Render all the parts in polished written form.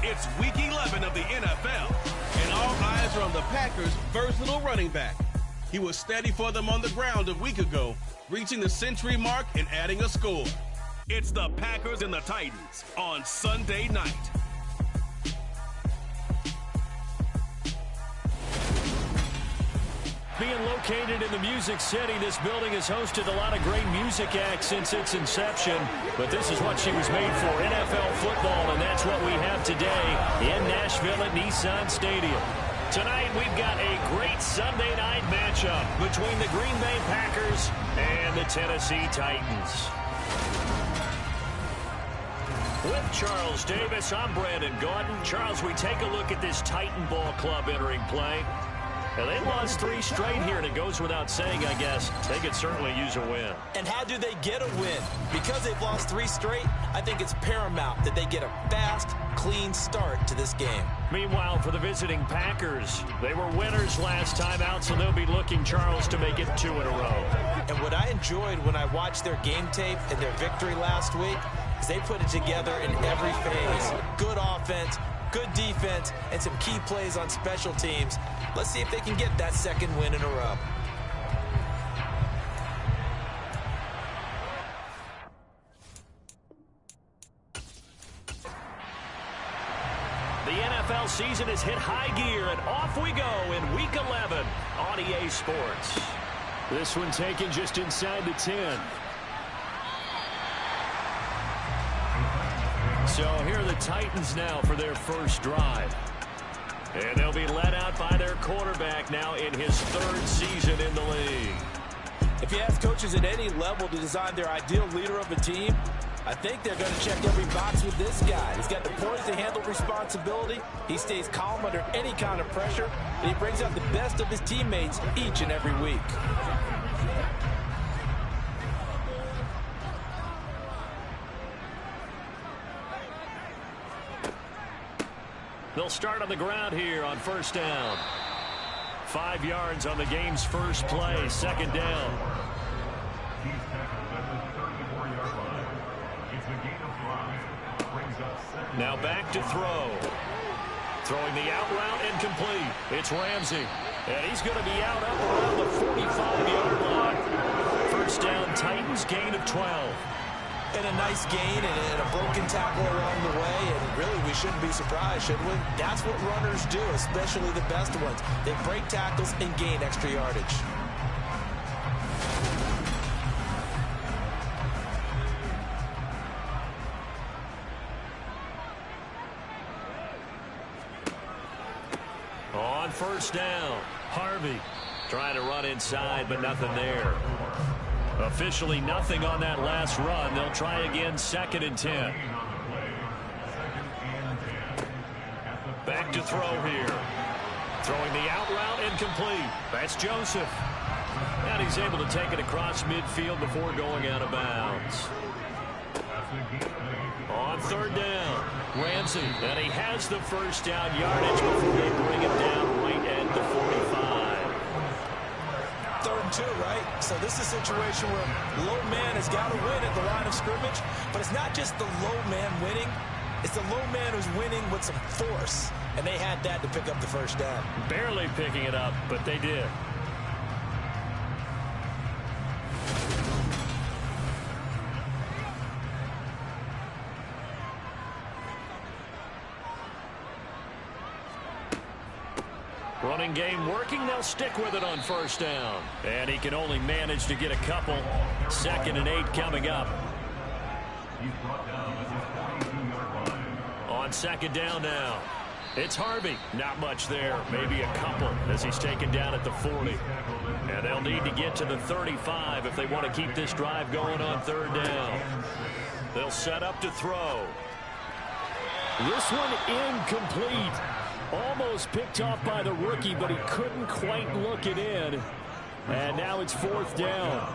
It's Week 11 of the NFL, and all eyes are on the Packers' versatile running back. He was steady for them on the ground a week ago, reaching the century mark and adding a score. It's the Packers and the Titans on Sunday night. Being located in the Music City, this building has hosted a lot of great music acts since its inception. But this is what she was made for, NFL football, and that's what we have today in Nashville at Nissan Stadium. Tonight, we've got a great Sunday night matchup between the Green Bay Packers and the Tennessee Titans. With Charles Davis, I'm Brandon Gordon. Charles, we take a look at this Titan Ball Club entering play. Now, they lost 3 straight here, and it goes without saying, I guess, they could certainly use a win. And how do they get a win? Because they've lost 3 straight, I think it's paramount that they get a fast, clean start to this game. Meanwhile, for the visiting Packers, they were winners last time out, so they'll be looking, Charles, to make it 2 in a row. And what I enjoyed when I watched their game tape and their victory last week is they put it together in every phase. Good offense, good defense, and some key plays on special teams. Let's see if they can get that second win in a row. The NFL season has hit high gear, and off we go in Week 11 on EA Sports. This one taken just inside the 10. So here are the Titans now for their first drive. And they'll be led out by their quarterback now in his 3rd season in the league. If you ask coaches at any level to design their ideal leader of a team, I think they're going to check every box with this guy. He's got the poise to handle responsibility. He stays calm under any kind of pressure, and he brings out the best of his teammates each and every week. They'll start on the ground here on first down. 5 yards on the game's first play, 2nd down. Now back to throw. Throwing the out route incomplete. It's Ramsey. And he's going to be out up around the 45-yard line. First down, Titans, gain of 12. And a nice gain and a broken tackle along the way, and really we shouldn't be surprised, should we? That's what runners do, especially the best ones. They break tackles and gain extra yardage. On first down, Harvey trying to run inside, but nothing there. Officially nothing on that last run. They'll try again, 2nd and 10. Back to throw here. Throwing the out route incomplete. That's Joseph. And he's able to take it across midfield before going out of bounds. On 3rd down, Ramsey. And he has the first down yardage before they bring him down right at the 45. 3rd and 2, right? So this is a situation where low man has got to win at the line of scrimmage, but it's not just the low man winning, it's the low man who's winning with some force, and they had that to pick up the first down. Barely picking it up, but they did. Running game working. They'll stick with it on first down. And he can only manage to get a couple. 2nd and 8 coming up. On 2nd down now. It's Harvey. Not much there. Maybe a couple as he's taken down at the 40. And they'll need to get to the 35 if they want to keep this drive going on 3rd down. They'll set up to throw. This one incomplete. Almost picked off by the rookie, but he couldn't quite look it in. And now it's 4th down.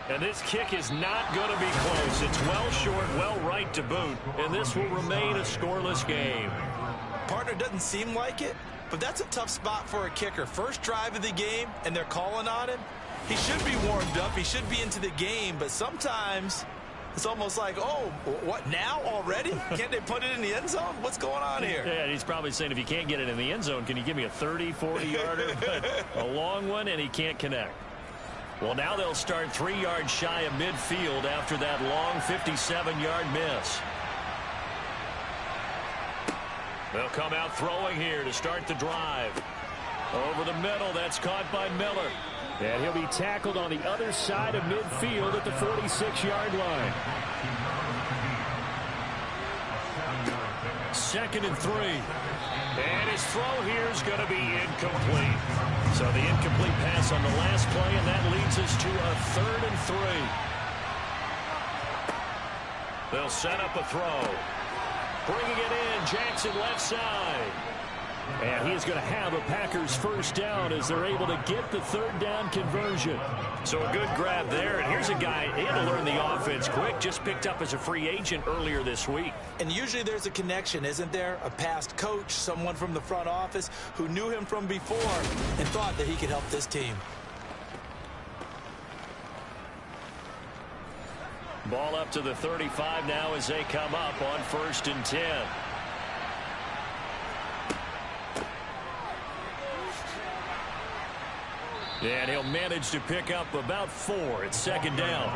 And this kick is not going to be close. It's well short, well right to boot. And this will remain a scoreless game. Partner, doesn't seem like it, but that's a tough spot for a kicker. First drive of the game, and they're calling on him. He should be warmed up. He should be into the game, but sometimes It's almost like, oh, what now already? Can't they put it in the end zone? What's going on here? Yeah, he's probably saying, if you can't get it in the end zone, can you give me a 30, 40-yarder? But a long one, and he can't connect. Well, now they'll start 3 yards shy of midfield after that long 57-yard miss. They'll come out throwing here to start the drive. Over the middle, that's caught by Miller. And he'll be tackled on the other side of midfield at the 46-yard line. 2nd and 3. And his throw here is going to be incomplete. So the incomplete pass on the last play, and that leads us to a 3rd and 3. They'll set up a throw. Bringing it in, Jackson left side. And he's going to have a Packers first down as they're able to get the 3rd down conversion. So a good grab there. And here's a guy, he had to learn the offense quick, just picked up as a free agent earlier this week. And usually there's a connection, isn't there? A past coach, someone from the front office who knew him from before and thought that he could help this team. Ball up to the 35 now as they come up on 1st and 10. And he'll manage to pick up about 4 at 2nd down.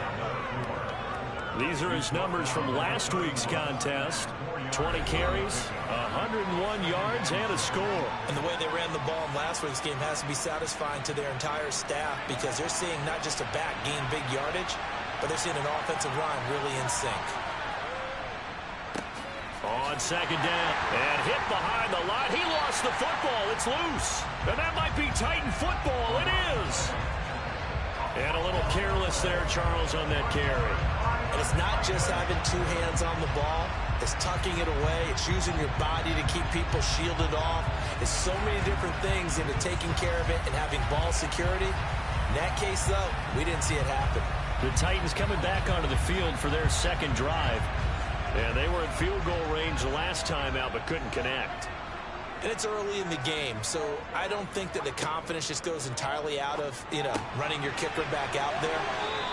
These are his numbers from last week's contest. 20 carries, 101 yards, and a score. And the way they ran the ball in last week's game has to be satisfying to their entire staff because they're seeing not just a back gain big yardage, but they're seeing an offensive line really in sync. On 2nd down, and hit behind the line. He lost the football. It's loose. And that might be Titan football. It is. And a little careless there, Charles, on that carry. And it's not just having 2 hands on the ball. It's tucking it away. It's using your body to keep people shielded off. It's so many different things into taking care of it and having ball security. In that case, though, we didn't see it happen. The Titans coming back onto the field for their 2nd drive. And they were in field goal range last time out, but couldn't connect. And it's early in the game, so I don't think that the confidence just goes entirely out of, running your kicker back out there.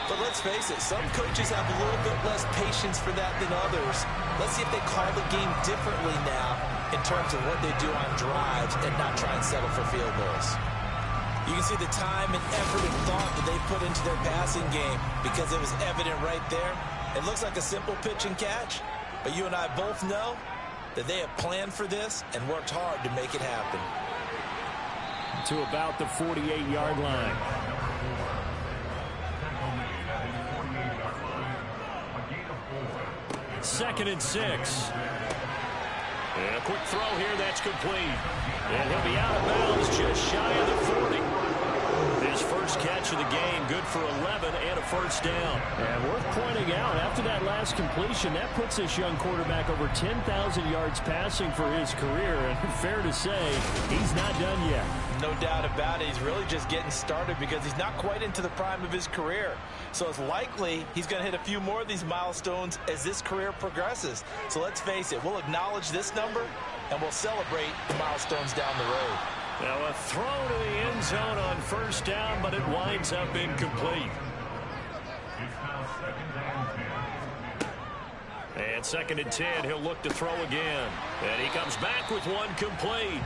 But let's face it, some coaches have a little bit less patience for that than others. Let's see if they call the game differently now in terms of what they do on drives and not try and settle for field goals. You can see the time and effort and thought that they put into their passing game because it was evident right there. It looks like a simple pitch and catch, but you and I both know that they have planned for this and worked hard to make it happen. To about the 48-yard line. Second and 6. And a quick throw here, that's complete. And he'll be out of bounds just shy of the 40. His first catch of the game, good for 11 and a first down. And worth pointing out, after that last completion, that puts this young quarterback over 10,000 yards passing for his career. And fair to say, he's not done yet. No doubt about it. He's really just getting started because he's not quite into the prime of his career. So it's likely he's going to hit a few more of these milestones as this career progresses. So let's face it, we'll acknowledge this number and we'll celebrate the milestones down the road. Now a throw to the end zone on first down, but it winds up incomplete. And 2nd and 10, he'll look to throw again. And he comes back with one complete.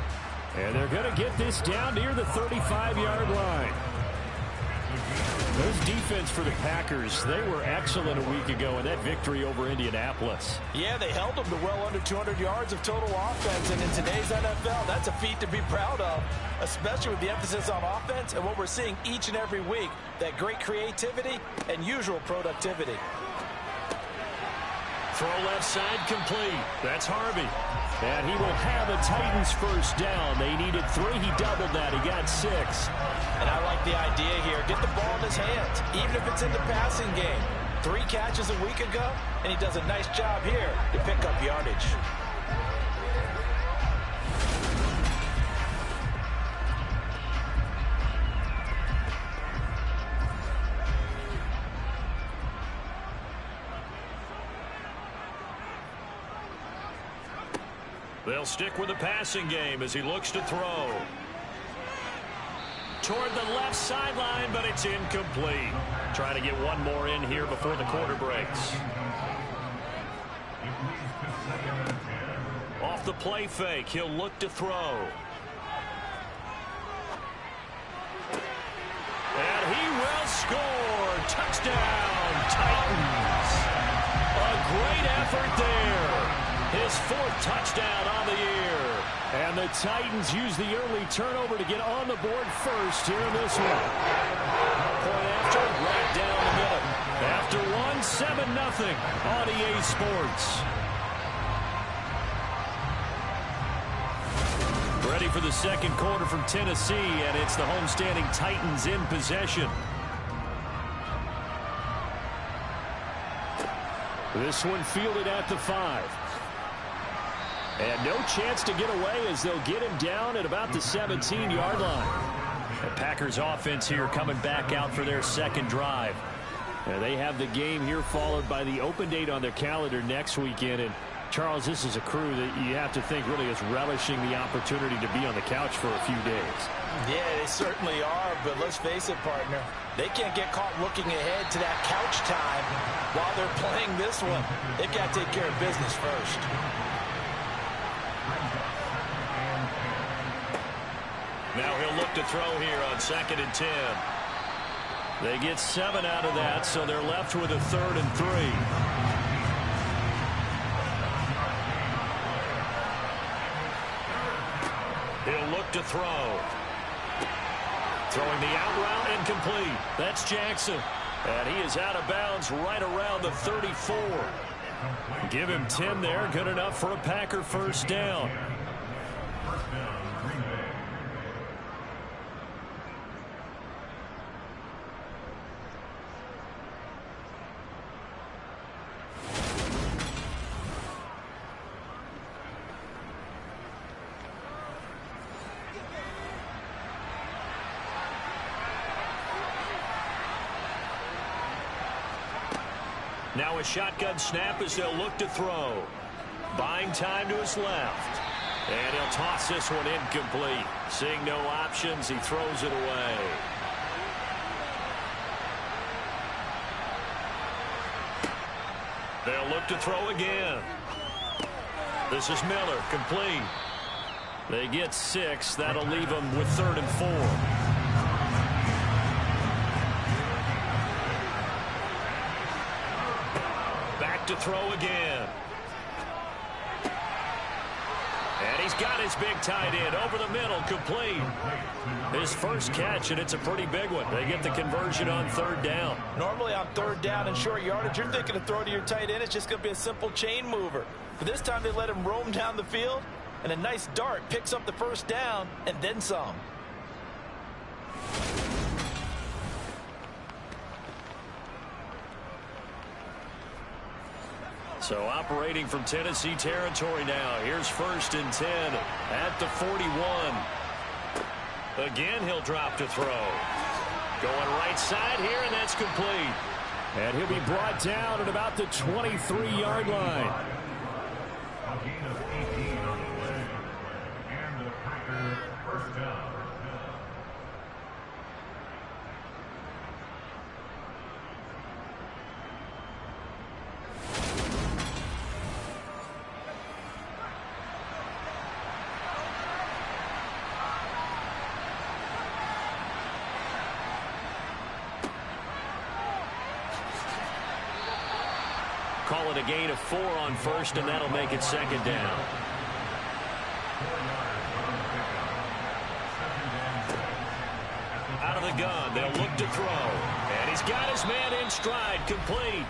And they're going to get this down near the 35-yard line. Those defense for the Packers, they were excellent a week ago in that victory over Indianapolis. Yeah, they held them to well under 200 yards of total offense, and in today's NFL, that's a feat to be proud of, especially with the emphasis on offense and what we're seeing each and every week, that great creativity and usual productivity. Throw left side complete. That's Harvey. And he will have a Titans first down. They needed 3. He doubled that. He got 6. And I like the idea here. Get the ball in his hands, even if it's in the passing game. 3 catches a week ago, and he does a nice job here to pick up yardage. They'll stick with the passing game as he looks to throw. toward the left sideline, but it's incomplete. Trying to get one more in here before the quarter breaks. Off the play fake, he'll look to throw. And he will score. Touchdown, Titans. A great effort there. His 4th touchdown on the year. And the Titans use the early turnover to get on the board first here in this one. Point after, right down the middle. After one, 7-0 on EA Sports. Ready for the second quarter from Tennessee, and it's the homestanding Titans in possession. This one fielded at the 5. And no chance to get away as they'll get him down at about the 17-yard line. The Packers offense here coming back out for their second drive. And they have the game here followed by the open date on their calendar next weekend. And Charles, this is a crew that you have to think really is relishing the opportunity to be on the couch for a few days. Yeah, they certainly are, but let's face it, partner. They can't get caught looking ahead to that couch time while they're playing this one. They've got to take care of business first. Now he'll look to throw here on 2nd and 10. They get 7 out of that, so they're left with a 3rd and 3. He'll look to throw. Throwing the out route incomplete. That's Jackson. And he is out of bounds right around the 34. Give him 10 there. Good enough for a Packer first down. Now a shotgun snap as they'll look to throw. Buying time to his left. And he'll toss this one incomplete. Seeing no options, he throws it away. They'll look to throw again. This is Miller, complete. They get 6. That'll leave them with 3rd and 4. To throw again. And he's got his big tight end over the middle, complete. His first catch, and it's a pretty big one. They get the conversion on 3rd down. Normally on 3rd down and short yardage, you're thinking of throw to your tight end. It's just going to be a simple chain mover. But this time they let him roam down the field, and a nice dart picks up the first down and then some. So operating from Tennessee territory now. Here's 1st and 10 at the 41. Again, he'll drop to throw. Going right side here, and that's complete. And he'll be brought down at about the 23-yard line. A gain of 18 on the play. And the Packers first down. Call it a gain of 4 on 1st, and that'll make it 2nd down. Out of the gun, they'll look to throw. And he's got his man in stride, complete.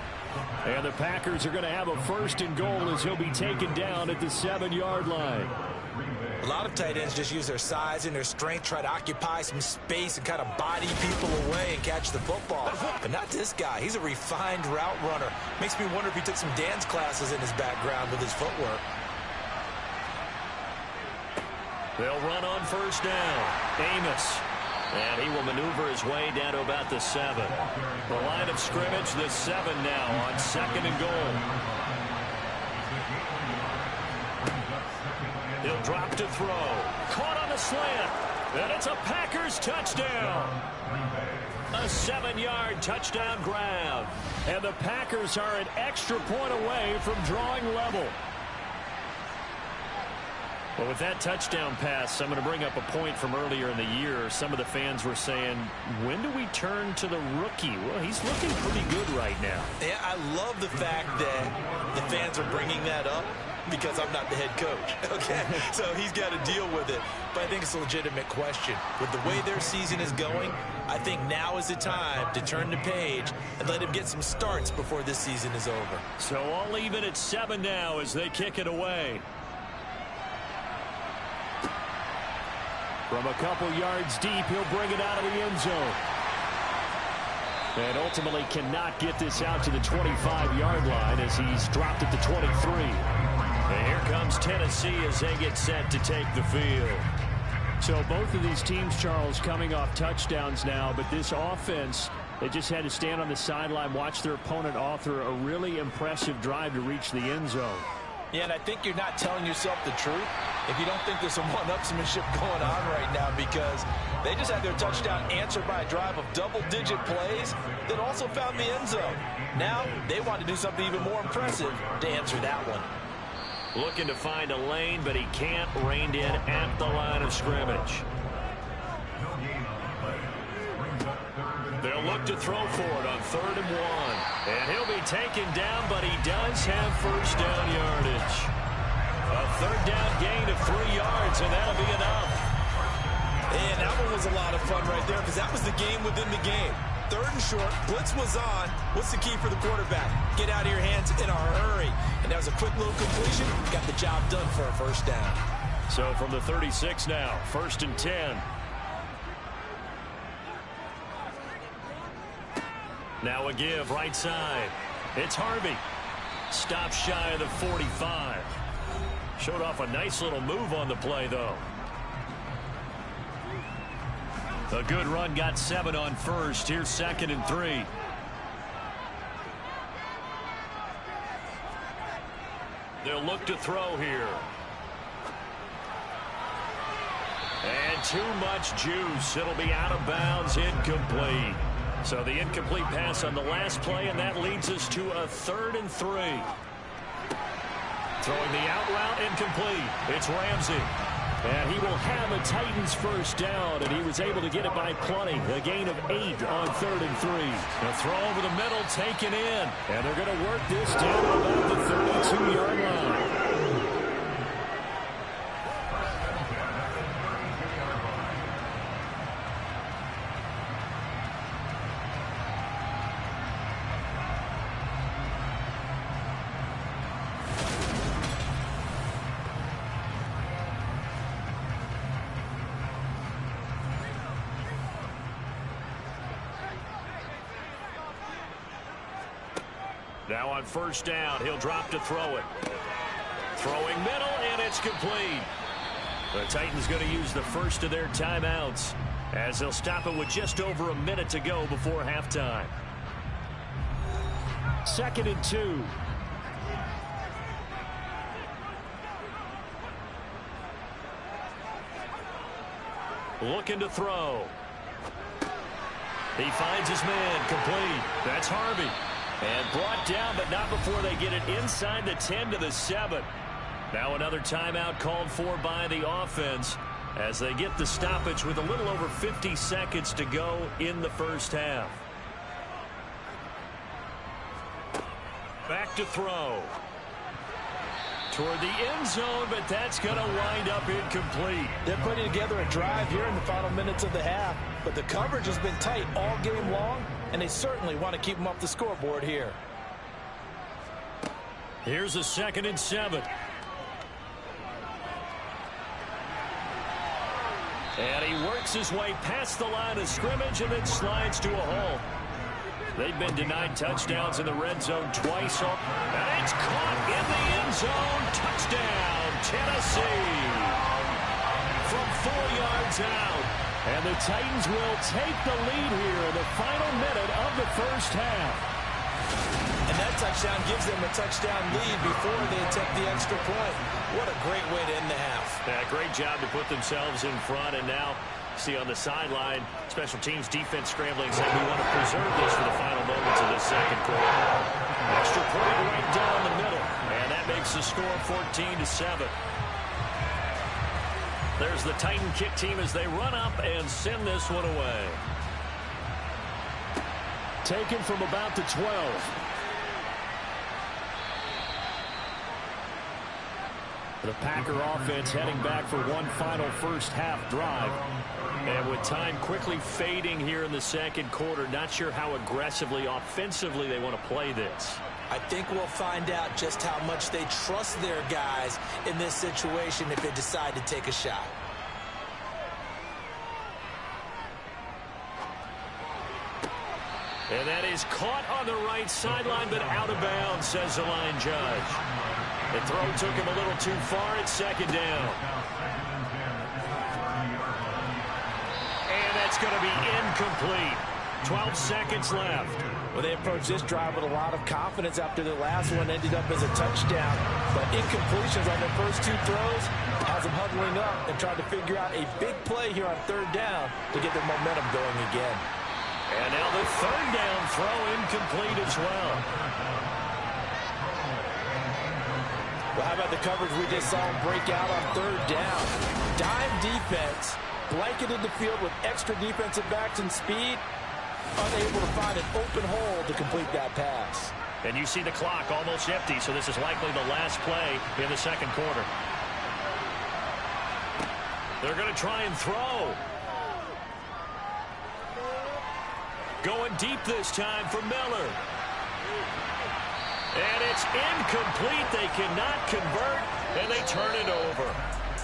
And the Packers are going to have a 1st and goal as he'll be taken down at the 7-yard line. A lot of tight ends just use their size and their strength, try to occupy some space and kind of body people away and catch the football. But not this guy. He's a refined route runner. Makes me wonder if he took some dance classes in his background with his footwork. They'll run on 1st down. Amos. And he will maneuver his way down to about the 7. The line of scrimmage, the 7 now on 2nd and goal. He'll drop to throw. Caught on the slant. And it's a Packers touchdown. A 7-yard touchdown grab. And the Packers are an extra point away from drawing level. Well, with that touchdown pass, I'm going to bring up a point from earlier in the year. Some of the fans were saying, when do we turn to the rookie? Well, he's looking pretty good right now. Yeah, I love the fact that the fans are bringing that up because I'm not the head coach. Okay, so he's got to deal with it. But I think it's a legitimate question. With the way their season is going, I think now is the time to turn the page and let him get some starts before this season is over. So all even at 7 now as they kick it away. From a couple yards deep, he'll bring it out of the end zone. And ultimately cannot get this out to the 25-yard line as he's dropped at the 23. And here comes Tennessee as they get set to take the field. So both of these teams, Charles, coming off touchdowns now, but this offense, they just had to stand on the sideline, watch their opponent author a really impressive drive to reach the end zone. Yeah, and I think you're not telling yourself the truth if you don't think there's some one-upsmanship going on right now, because they just had their touchdown answered by a drive of double-digit plays that also found the end zone. Now they want to do something even more impressive to answer that one. Looking to find a lane, but he can't. Reined in at the line of scrimmage. They'll look to throw for it on 3rd and 1. And he'll be taken down, but he does have first down yardage. A 3rd down gain of 3 yards, and that'll be enough. And that one was a lot of fun right there because that was the game within the game. 3rd and short, blitz was on. What's the key for the quarterback? Get out of your hands in a hurry. And that was a quick little completion. Got the job done for a first down. So from the 36 now, 1st and 10. Now a give right side. It's Harvey. Stops shy of the 45. Showed off a nice little move on the play, though. A good run, got 7 on first. Here's 2nd and 3. They'll look to throw here. And too much juice. It'll be out of bounds, incomplete. So the incomplete pass on the last play, and that leads us to a 3rd and 3. Throwing the out route, incomplete. It's Ramsey. And he will have a Titans first down, and he was able to get it by plenty. A gain of 8 on 3rd and 3. A throw over the middle, taken in. And they're going to work this down about the 32-yard line. Now on first down, he'll drop to throw it. Throwing middle, and it's complete. The Titans going to use the first of their timeouts as they'll stop it with just over a minute to go before halftime. 2nd and 2. Looking to throw. He finds his man, complete. That's Harvey. And brought down, but not before they get it inside the 10 to the 7. Now another timeout called for by the offense as they get the stoppage with a little over 50 seconds to go in the first half. Back to throw. Toward the end zone, but that's going to wind up incomplete. They're putting together a drive here in the final minutes of the half, but the coverage has been tight all game long, and they certainly want to keep them off the scoreboard here. Here's a 2nd and 7. And he works his way past the line of scrimmage and then slides to a halt. They've been denied touchdowns in the red zone twice. And it's caught in the end zone. Touchdown, Tennessee. From 4 yards out. And the Titans will take the lead here in the final minute of the first half. And that touchdown gives them a touchdown lead before they attempt the extra point. What a great way to end the half. Yeah, great job to put themselves in front, and now see on the sideline, special teams defense scrambling, saying we want to preserve this for the final moments of this second quarter. Extra point right down the middle, and that makes the score 14-7. There's the Titan kick team as they run up and send this one away. Taken from about the 12. The Packer offense heading back for one final first half drive. And with time quickly fading here in the second quarter, not sure how aggressively, offensively they want to play this. I think we'll find out just how much they trust their guys in this situation if they decide to take a shot. And that is caught on the right sideline, but out of bounds, says the line judge. The throw took him a little too far. It's second down. And that's going to be incomplete. 12 seconds left. Well, they approached this drive with a lot of confidence after their last one ended up as a touchdown. But incompletions on their first two throws has them huddling up and trying to figure out a big play here on third down to get their momentum going again. And now the third down throw incomplete as well. Well, how about the coverage we just saw them break out on third down? Dime defense, blanketed the field with extra defensive backs and speed, unable to find an open hole to complete that pass. And you see the clock almost empty, so this is likely the last play in the second quarter. They're going to try and throw. Going deep this time for Miller. And it's incomplete. They cannot convert, and they turn it over.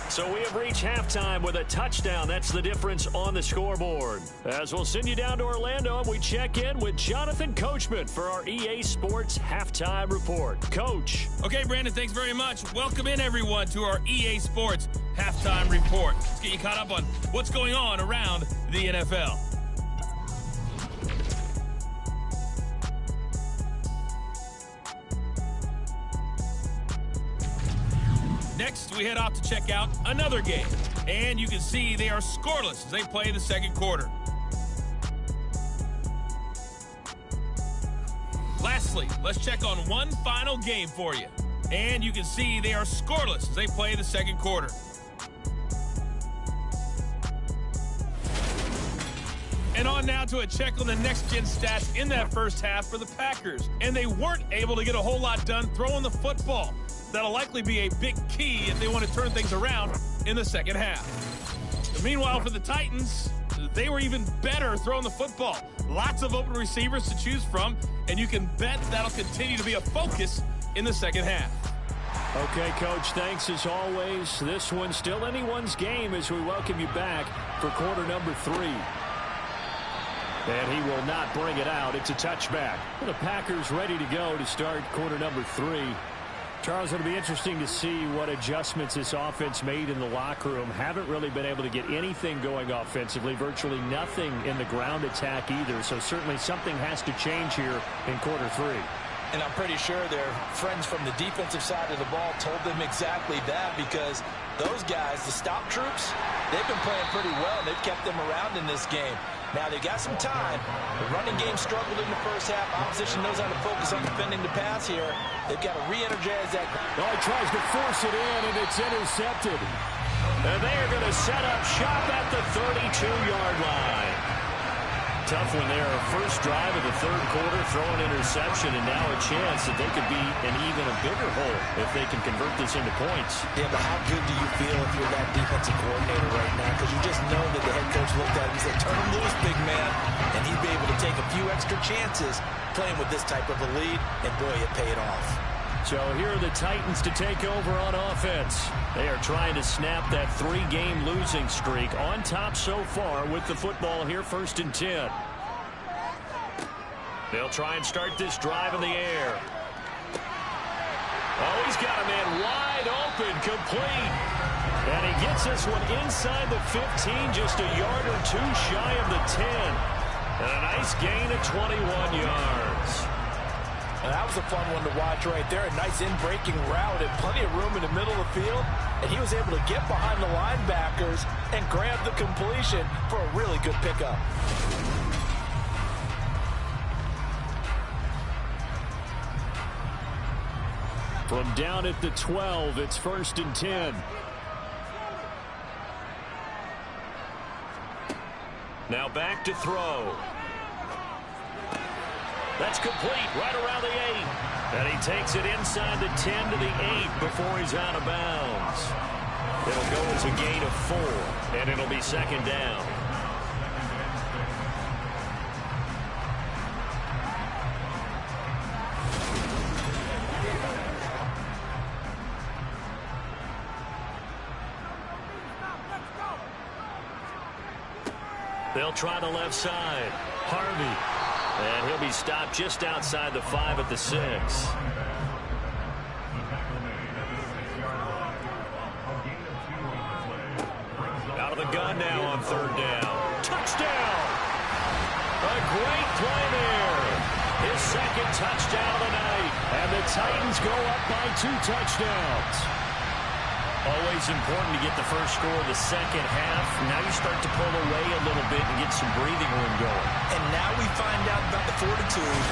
So we have reached halftime with a touchdown. That's the difference on the scoreboard. As we'll send you down to Orlando, and we check in with Jonathan Coachman for our EA Sports Halftime Report. Coach. Okay, Brandon, thanks very much. Welcome in, everyone, to our EA Sports Halftime Report. Let's get you caught up on what's going on around the NFL. Next, we head off to check out another game. And you can see they are scoreless as they play the second quarter. Lastly, let's check on one final game for you. And you can see they are scoreless as they play the second quarter. And on now to a check on the next-gen stats in that first half for the Packers. And they weren't able to get a whole lot done throwing the football. That'll likely be a big key if they want to turn things around in the second half. But meanwhile, for the Titans, they were even better throwing the football. Lots of open receivers to choose from, and you can bet that'll continue to be a focus in the second half. Okay, Coach, thanks as always. This one's still anyone's game as we welcome you back for quarter number 3. And he will not bring it out. It's a touchback. The Packers ready to go to start quarter number 3. Charles, it'll be interesting to see what adjustments this offense made in the locker room. Haven't really been able to get anything going offensively, virtually nothing in the ground attack either. So certainly something has to change here in quarter 3. And I'm pretty sure their friends from the defensive side of the ball told them exactly that, because those guys, the stop troops, they've been playing pretty well. They've kept them around in this game. Now, they've got some time. The running game struggled in the first half. Opposition knows how to focus on defending the pass here. They've got to re-energize that. Oh, he tries to force it in, and it's intercepted. And they are going to set up shop at the 32-yard line. Tough one there. First drive of the third quarter, throwing interception, and now a chance that they could be in even a bigger hole if they can convert this into points. Yeah, but how good do you feel if you're that defensive coordinator right now? Because you just know that the head coach looked at him and said, turn him loose, big man. And he'd be able to take a few extra chances playing with this type of a lead, and boy, it paid off. So here are the Titans to take over on offense. They are trying to snap that 3-game losing streak. On top so far with the football here, 1st and 10. They'll try and start this drive in the air. Oh, he's got a man wide open, complete. And he gets this one inside the 15, just a yard or two shy of the 10. And a nice gain of 21 yards. That was was a fun one to watch right there. A nice in-breaking route and plenty of room in the middle of the field. And he was able to get behind the linebackers and grab the completion for a really good pickup. From down at the 12, it's 1st and 10. Now back to throw. That's complete right around the 8. And he takes it inside the 10 to the 8 before he's out of bounds. It'll go as a gain of 4, and it'll be 2nd down. They'll try the left side. Harvey. And he'll be stopped just outside the 5 at the 6. Out of the gun now on 3rd down. Touchdown! A great play there. His 2nd touchdown of the night. And the Titans go up by 2 touchdowns. Always important to get the first score of the second half. Now you start to pull away a little bit and get some breathing room going. And now we find out about the fortitude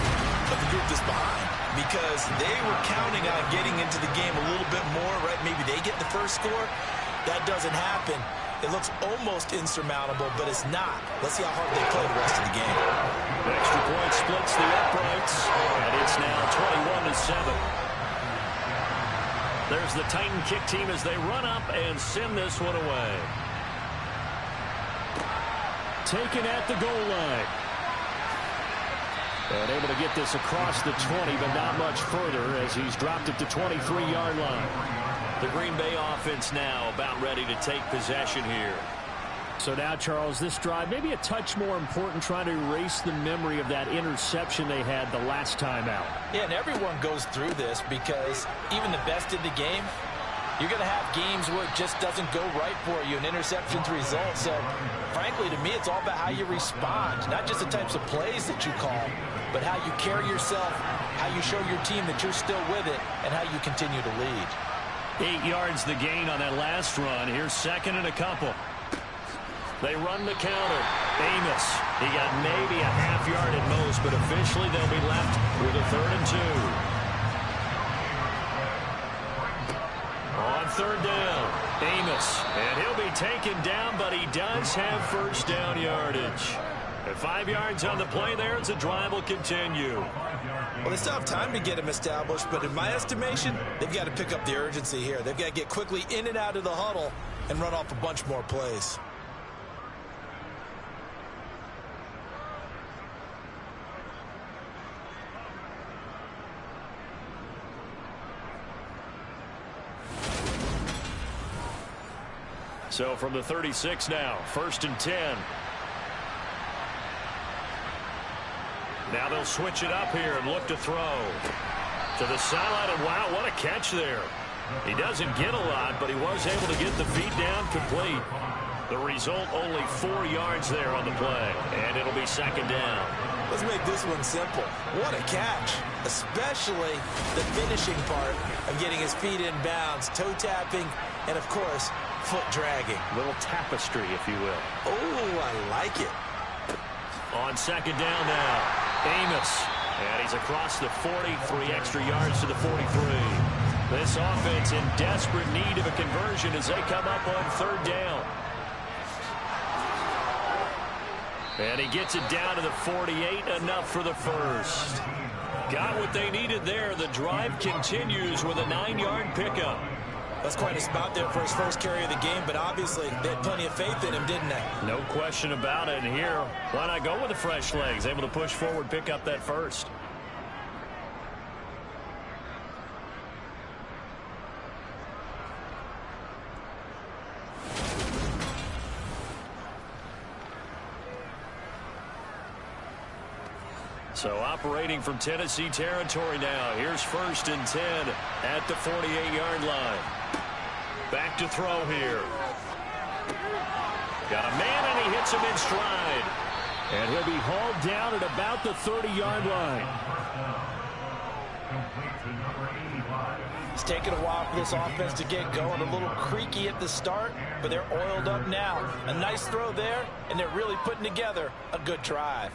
of the group that's behind, because they were counting on getting into the game a little bit more, right? Maybe they get the first score. That doesn't happen. It looks almost insurmountable, but it's not. Let's see how hard they play the rest of the game. The extra point splits the uprights, and it's now 21-7. There's the Titan kick team as they run up and send this one away. Taken at the goal line. And able to get this across the 20, but not much further as he's dropped it to 23-yard line. The Green Bay offense now about ready to take possession here. So now, Charles, this drive maybe a touch more important, trying to erase the memory of that interception they had the last time out. Yeah, and everyone goes through this, because even the best in the game, you're going to have games where it just doesn't go right for you, and interceptions result. So, frankly, to me, it's all about how you respond, not just the types of plays that you call, but how you carry yourself, how you show your team that you're still with it, and how you continue to lead. 8 yards the gain on that last run. Here's 2nd and a couple. They run the counter. Amos, he got maybe a half yard at most, but officially they'll be left with a 3rd and 2. On 3rd down, Amos, and he'll be taken down, but he does have 1st down yardage. And 5 yards on the play there as the drive will continue. Well, they still have time to get him established, but in my estimation, they've got to pick up the urgency here. They've got to get quickly in and out of the huddle and run off a bunch more plays. So from the 36 now, 1st and 10. Now they'll switch it up here and look to throw. To the sideline, and wow, what a catch there. He doesn't get a lot, but he was able to get the feet down complete. The result, only 4 yards there on the play, and it'll be 2nd down. Let's make this one simple. What a catch, especially the finishing part of getting his feet in bounds, toe tapping, and of course, foot dragging. Little tapestry, if you will. Oh, I like it. On 2nd down now, Amos. And he's across the 40, 3 extra yards to the 43. This offense in desperate need of a conversion as they come up on 3rd down. And he gets it down to the 48, enough for the 1st. Got what they needed there. The drive continues with a 9-yard pickup. That's quite a spot there for his first carry of the game, but obviously they had plenty of faith in him, didn't they? No question about it. And here, why not go with the fresh legs? Able to push forward, pick up that 1st. So operating from Tennessee territory now. Here's 1st and 10 at the 48-yard line. Back to throw here. Got a man, and he hits him in stride. And he'll be hauled down at about the 30-yard line. It's taken a while for this offense to get going. A little creaky at the start, but they're oiled up now. A nice throw there, and they're really putting together a good drive.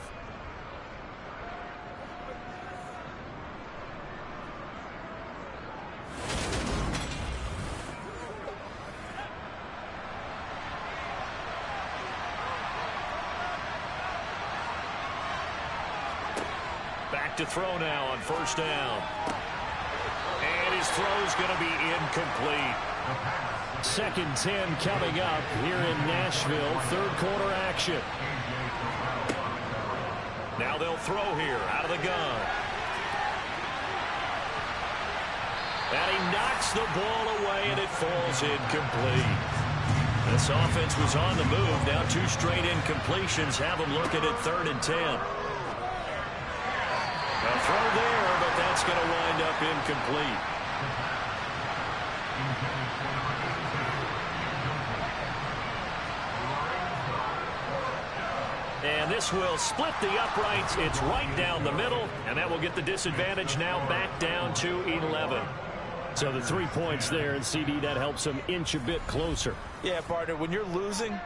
Back to throw now on first down. And his throw's going to be incomplete. 2nd 10 coming up here in Nashville. Third quarter action. Now they'll throw here out of the gun. And he knocks the ball away, and it falls incomplete. This offense was on the move. Now 2 straight incompletions have them looking at 3rd and 10. A throw there, but that's going to wind up incomplete. And this will split the uprights. It's right down the middle, and that will get the disadvantage now back down to 11. So the 3 points there, and CD, that helps them inch a bit closer. Yeah, partner, when you're losing,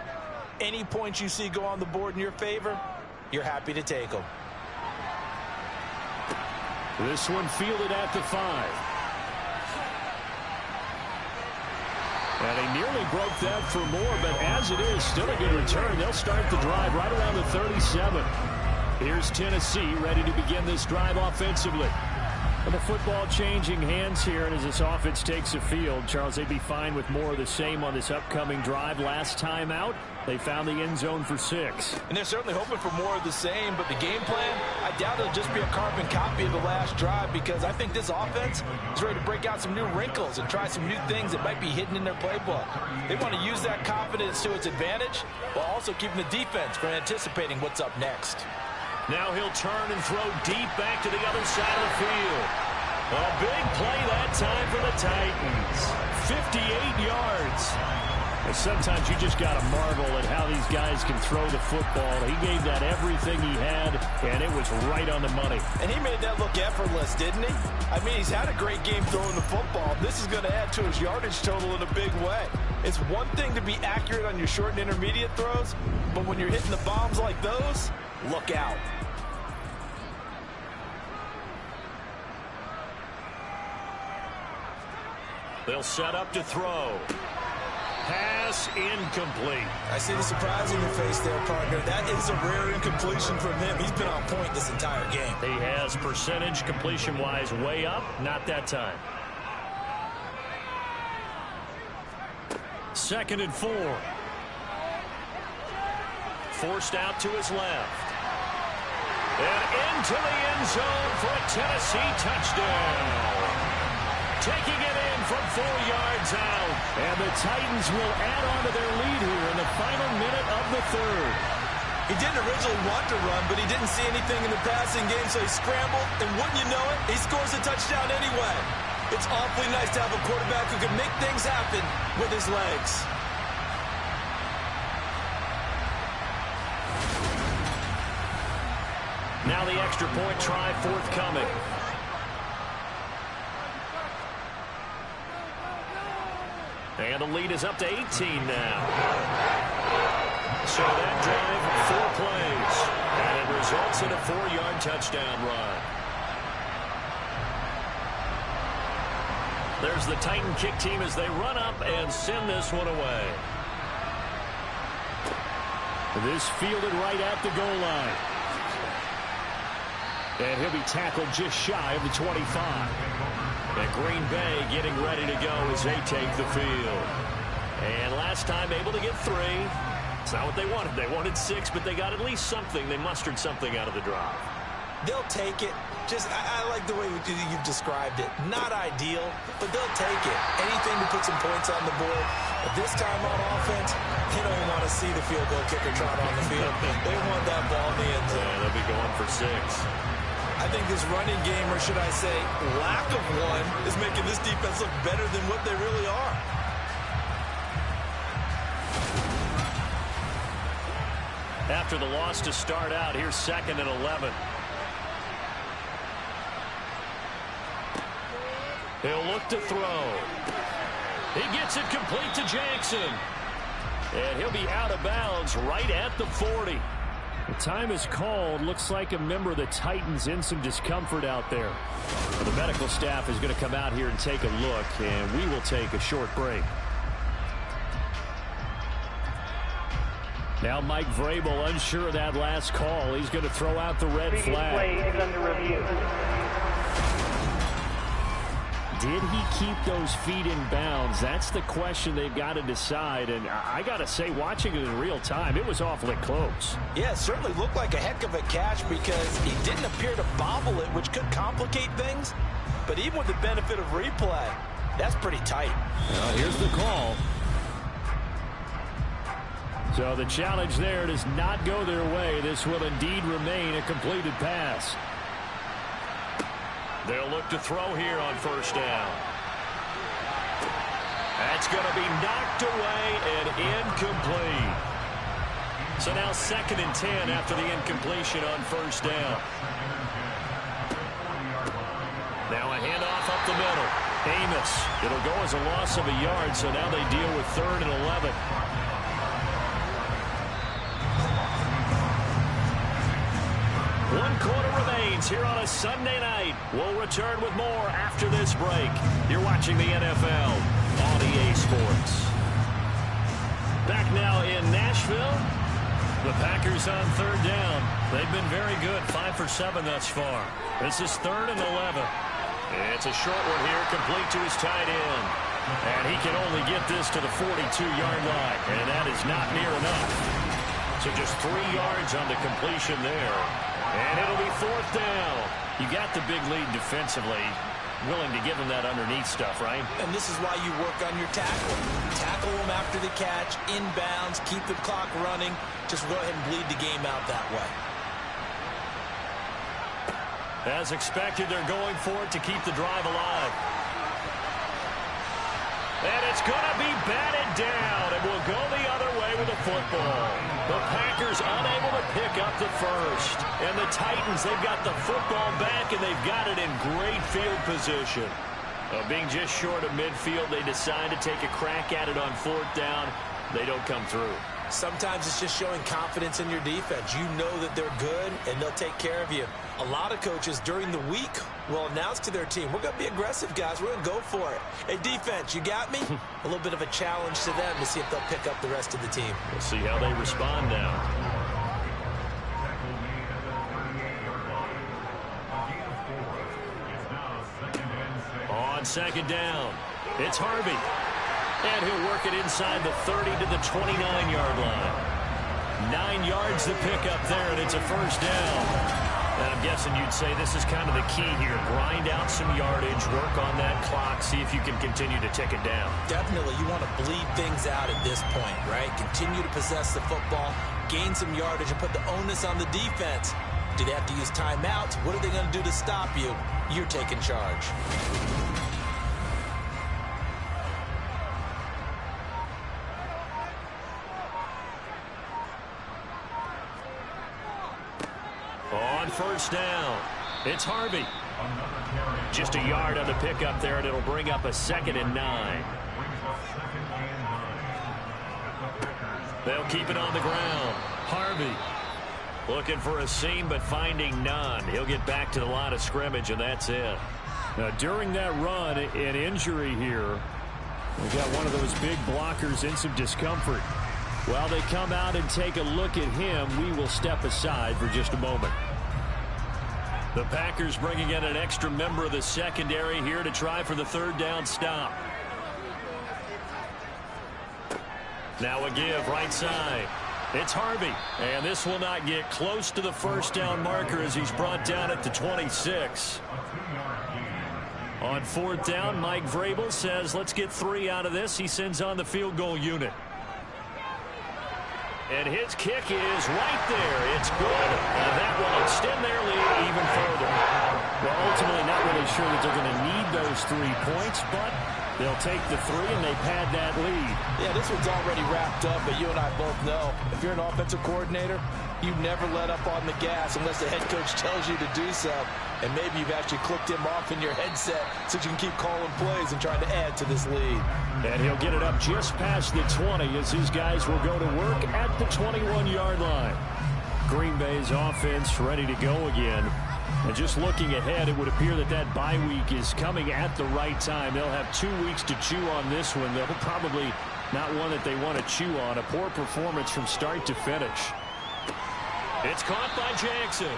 any points you see go on the board in your favor, you're happy to take them. This one fielded at the 5. And he nearly broke that for more, but as it is, still a good return. They'll start the drive right around the 37. Here's Tennessee ready to begin this drive offensively. And the football changing hands here, and as this offense takes the field, Charles, they'd be fine with more of the same on this upcoming drive. Last time out, they found the end zone for 6. And they're certainly hoping for more of the same, but the game plan, I doubt it'll just be a carbon copy of the last drive, because I think this offense is ready to break out some new wrinkles and try some new things that might be hidden in their playbook. They want to use that confidence to its advantage, while also keeping the defense from anticipating what's up next. Now he'll turn and throw deep back to the other side of the field. A big play that time for the Titans. 58 yards. And sometimes you just got to marvel at how these guys can throw the football. He gave that everything he had, and it was right on the money. And he made that look effortless, didn't he? I mean, he's had a great game throwing the football. This is going to add to his yardage total in a big way. It's one thing to be accurate on your short and intermediate throws, but when you're hitting the bombs like those, look out. They'll set up to throw. Pass incomplete. I see the surprise in your face there, partner. That is a rare incompletion from him. He's been on point this entire game. He has percentage completion-wise way up. Not that time. 2nd and 4. Forced out to his left. And into the end zone for a Tennessee touchdown. Taking it in from 4 yards out. And the Titans will add on to their lead here in the final minute of the 3rd. He didn't originally want to run, but he didn't see anything in the passing game, so he scrambled, and wouldn't you know it, he scores a touchdown anyway. It's awfully nice to have a quarterback who can make things happen with his legs. Now the extra point try forthcoming. And the lead is up to 18 now. So that drive, 4 plays. And it results in a 4-yard touchdown run. There's the Titan kick team as they run up and send this one away. This fielded right at the goal line. And he'll be tackled just shy of the 25. And Green Bay getting ready to go as they take the field. And last time able to get 3. It's not what they wanted. They wanted 6, but they got at least something. They mustered something out of the drive. They'll take it. I like the way you've described it. Not ideal, but they'll take it. Anything to put some points on the board. But this time on offense, they don't even want to see the field goal kicker trot on the field. They want that ball in the end zone. Yeah, they'll be going for 6. I think this running game, or should I say lack of one, is making this defense look better than what they really are. After the loss to start out, here's 2nd and 11. He'll look to throw. He gets it complete to Jackson. And he'll be out of bounds right at the 40. The time is called. Looks like a member of the Titans in some discomfort out there. Well, the medical staff is going to come out here and take a look, and we will take a short break. Now Mike Vrabel unsure of that last call. He's going to throw out the red flag. Play is under review. Did he keep those feet in bounds? That's the question they've got to decide. And I got to say, watching it in real time, it was awfully close. Yeah, it certainly looked like a heck of a catch because he didn't appear to bobble it, which could complicate things. But even with the benefit of replay, that's pretty tight. Well, here's the call. So the challenge there does not go their way. This will indeed remain a completed pass. They'll look to throw here on first down. That's going to be knocked away and incomplete. So now 2nd and 10 after the incompletion on first down. Now a handoff up the middle. Amos. It'll go as a loss of a yard, so now they deal with 3rd and 11. One quarter remains here on a Sunday night. We'll return with more after this break. You're watching the NFL on EA Sports. Back now in Nashville. The Packers on 3rd down. They've been very good, 5 for 7 thus far. This is 3rd and 11. It's a short one here, complete to his tight end. And he can only get this to the 42-yard line, and that is not near enough. So just 3 yards on the completion there. And it'll be 4th down. You got the big lead defensively. Willing to give him that underneath stuff, right? And this is why you work on your tackle. Tackle him after the catch, inbounds, keep the clock running. Just go ahead and bleed the game out that way. As expected, they're going for it to keep the drive alive. And it's going to be batted down, and we'll go the other way with the football. The Packers unable to pick up the first. And the Titans, they've got the football back, and they've got it in great field position. Being just short of midfield, they decide to take a crack at it on 4th down. They don't come through. Sometimes it's just showing confidence in your defense. You know that they're good, and they'll take care of you. A lot of coaches during the week will announce to their team, we're going to be aggressive, guys. We're going to go for it. Hey, defense, you got me? A little bit of a challenge to them to see if they'll pick up the rest of the team. We'll see how they respond now. On 2nd down, it's Harvey. And he'll work it inside the 30 to the 29-yard line. 9 yards to pick up there, and it's a 1st down. And I'm guessing you'd say this is kind of the key here. Grind out some yardage, work on that clock, see if you can continue to tick it down. Definitely. You want to bleed things out at this point, right? Continue to possess the football, gain some yardage, and put the onus on the defense. Do they have to use timeouts? What are they going to do to stop you? You're taking charge. On 1st down, it's Harvey. Just a yard on the pickup there, and it'll bring up a 2nd and 9. They'll keep it on the ground. Harvey looking for a seam, but finding none. He'll get back to the line of scrimmage, and that's it. Now, during that run, an injury here. We've got one of those big blockers in some discomfort. While they come out and take a look at him, we will step aside for just a moment. The Packers bringing in an extra member of the secondary here to try for the 3rd down stop. Now a give right side. It's Harvey. And this will not get close to the 1st down marker as he's brought down at the 26. On 4th down, Mike Vrabel says, let's get 3 out of this. He sends on the field goal unit. And his kick is right there. It's good. And that will extend their lead even further. Well, ultimately not really sure that they're going to need those 3 points, but they'll take the 3 and they pad that lead. Yeah, this one's already wrapped up, but you and I both know if you're an offensive coordinator, You never let up on the gas unless the head coach tells you to do so. And maybe you've actually clicked him off in your headset so you can keep calling plays and trying to add to this lead. And he'll get it up just past the 20 as his guys will go to work at the 21-yard line. Green Bay's offense ready to go again. And just looking ahead, it would appear that that bye week is coming at the right time. They'll have 2 weeks to chew on this one. They'll probably not one that they want to chew on. A poor performance from start to finish. It's caught by Jackson.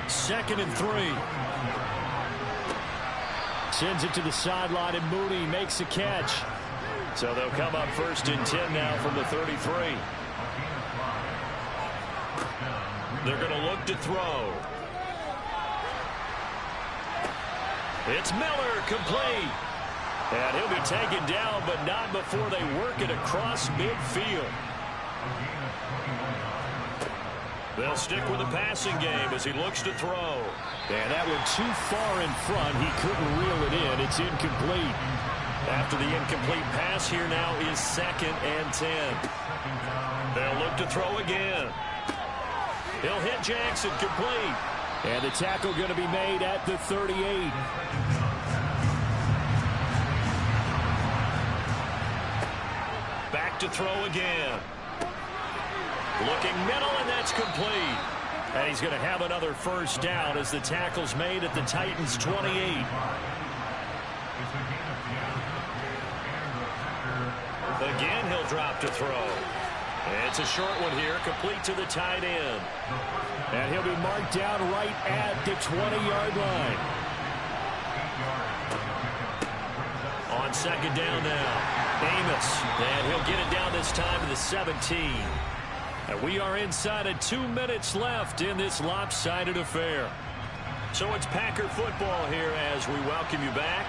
Second and 3. Sends it to the sideline, and Mooney makes a catch. So they'll come up 1st and 10 now from the 33. They're going to look to throw. It's Miller, complete. And he'll be taken down, but not before they work it across midfield. They'll stick with the passing game as he looks to throw. And that one too far in front. He couldn't reel it in. It's incomplete. After the incomplete pass, here now is 2nd and 10. They'll look to throw again. He'll hit Jackson, complete. And the tackle going to be made at the 38. Back to throw again. Looking middle, and that's complete. And he's going to have another first down as the tackle's made at the Titans' 28. Again, he'll drop to throw. It's a short one here, complete to the tight end. And he'll be marked down right at the 20-yard line. On 2nd down now, Amos. And he'll get it down this time to the 17. And we are inside of 2 minutes left in this lopsided affair. So it's Packer football here as we welcome you back.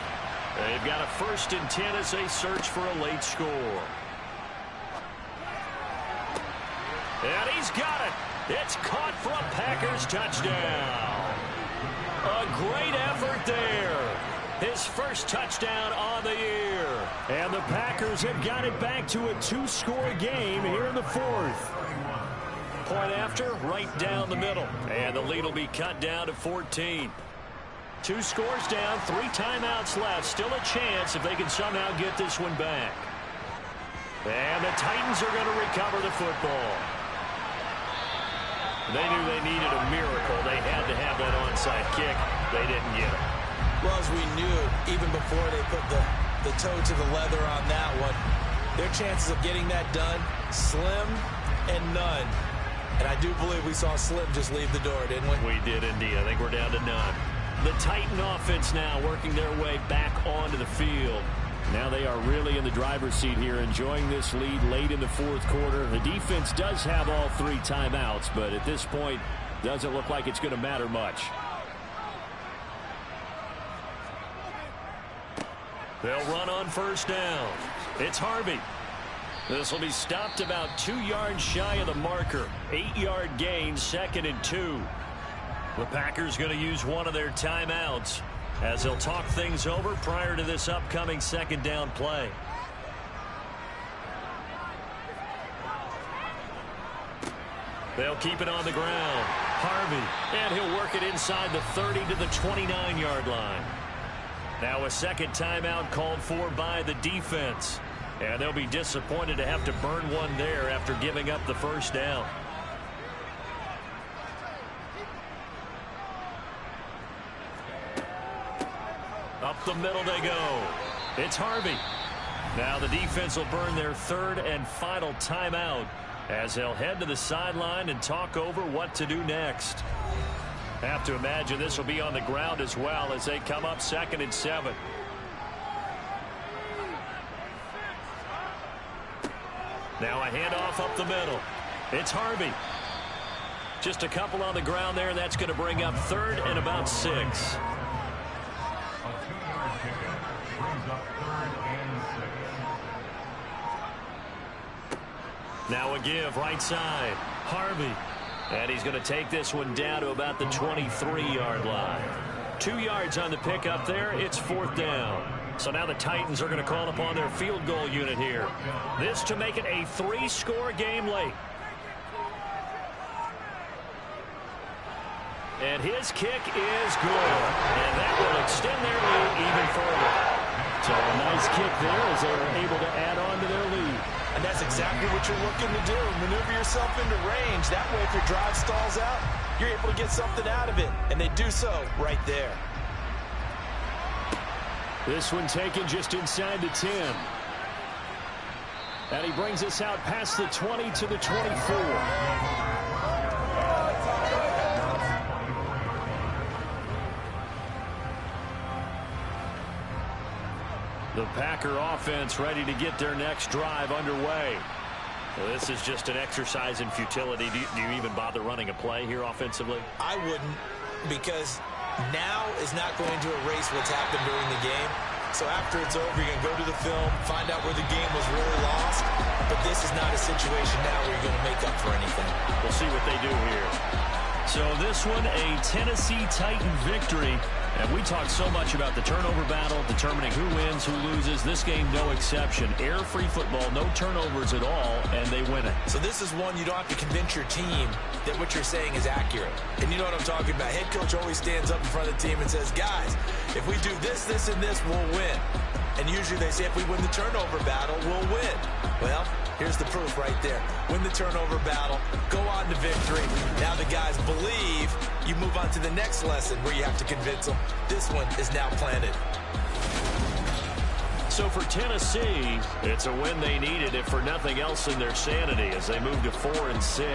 They've got a 1st and 10 as they search for a late score. And he's got it. It's caught for a Packers touchdown. A great effort there. His first touchdown on the year. And the Packers have got it back to a 2-score game here in the 4th. Point after, right down the middle. And the lead will be cut down to 14. 2 scores down, 3 timeouts left. Still a chance if they can somehow get this one back. And the Titans are going to recover the football. They knew they needed a miracle. They had to have that onside kick. They didn't get it. Well, as we knew, even before they put the toe to the leather on that one, their chances of getting that done, slim and none. And I do believe we saw Slim just leave the door, didn't we? We did indeed. I think we're down to none. The Titan offense now working their way back onto the field. Now they are really in the driver's seat here, enjoying this lead late in the 4th quarter. The defense does have all 3 timeouts, but at this point, doesn't look like it's going to matter much. They'll run on 1st down. It's Harvey. This will be stopped about 2 yards shy of the marker. 8-yard gain, 2nd and 2. The Packers going to use one of their timeouts as they'll talk things over prior to this upcoming 2nd down play. They'll keep it on the ground. Harvey, and he'll work it inside the 30 to the 29-yard line. Now a 2nd timeout called for by the defense. And they'll be disappointed to have to burn one there after giving up the 1st down. Up the middle they go. It's Harvey. Now the defense will burn their 3rd and final timeout as they'll head to the sideline and talk over what to do next. Have to imagine this will be on the ground as well as they come up 2nd and 7. Now a handoff up the middle. It's Harvey. Just a couple on the ground there, and that's going to bring up 3rd and about 6. A 2-yard pickup brings up 3rd and 6. Now a give right side. Harvey. And he's going to take this one down to about the 23-yard line. 2 yards on the pickup there. It's 4th down. So now the Titans are going to call upon their field goal unit here. This to make it a 3-score game late. And his kick is good. And that will extend their lead even further. So a nice kick there as they were able to add on to their lead. And that's exactly what you're looking to do. Maneuver yourself into range. That way, if your drive stalls out, you're able to get something out of it. And they do so right there. This one taken just inside the 10. And he brings us out past the 20 to the 24. The Packer offense ready to get their next drive underway. Well, this is just an exercise in futility. Do you even bother running a play here offensively? I wouldn't, because now is not going to erase what's happened during the game. So after it's over, you're going to go to the film, find out where the game was really lost. But this is not a situation now where you're going to make up for anything. We'll see what they do here. So this one, a Tennessee Titan victory. And we talked so much about the turnover battle, determining who wins, who loses. This game, no exception. Air-free football, no turnovers at all, and they win it. So this is one you don't have to convince your team that what you're saying is accurate. And you know what I'm talking about. Head coach always stands up in front of the team and says, guys, if we do this, this, and this, we'll win. And usually they say if we win the turnover battle, we'll win. Well, here's the proof right there. Win the turnover battle, go on to victory. Now the guys believe. You move on to the next lesson where you have to convince them. This one is now planted. So for Tennessee, it's a win they needed, if for nothing else in their sanity, as they move to 4-6.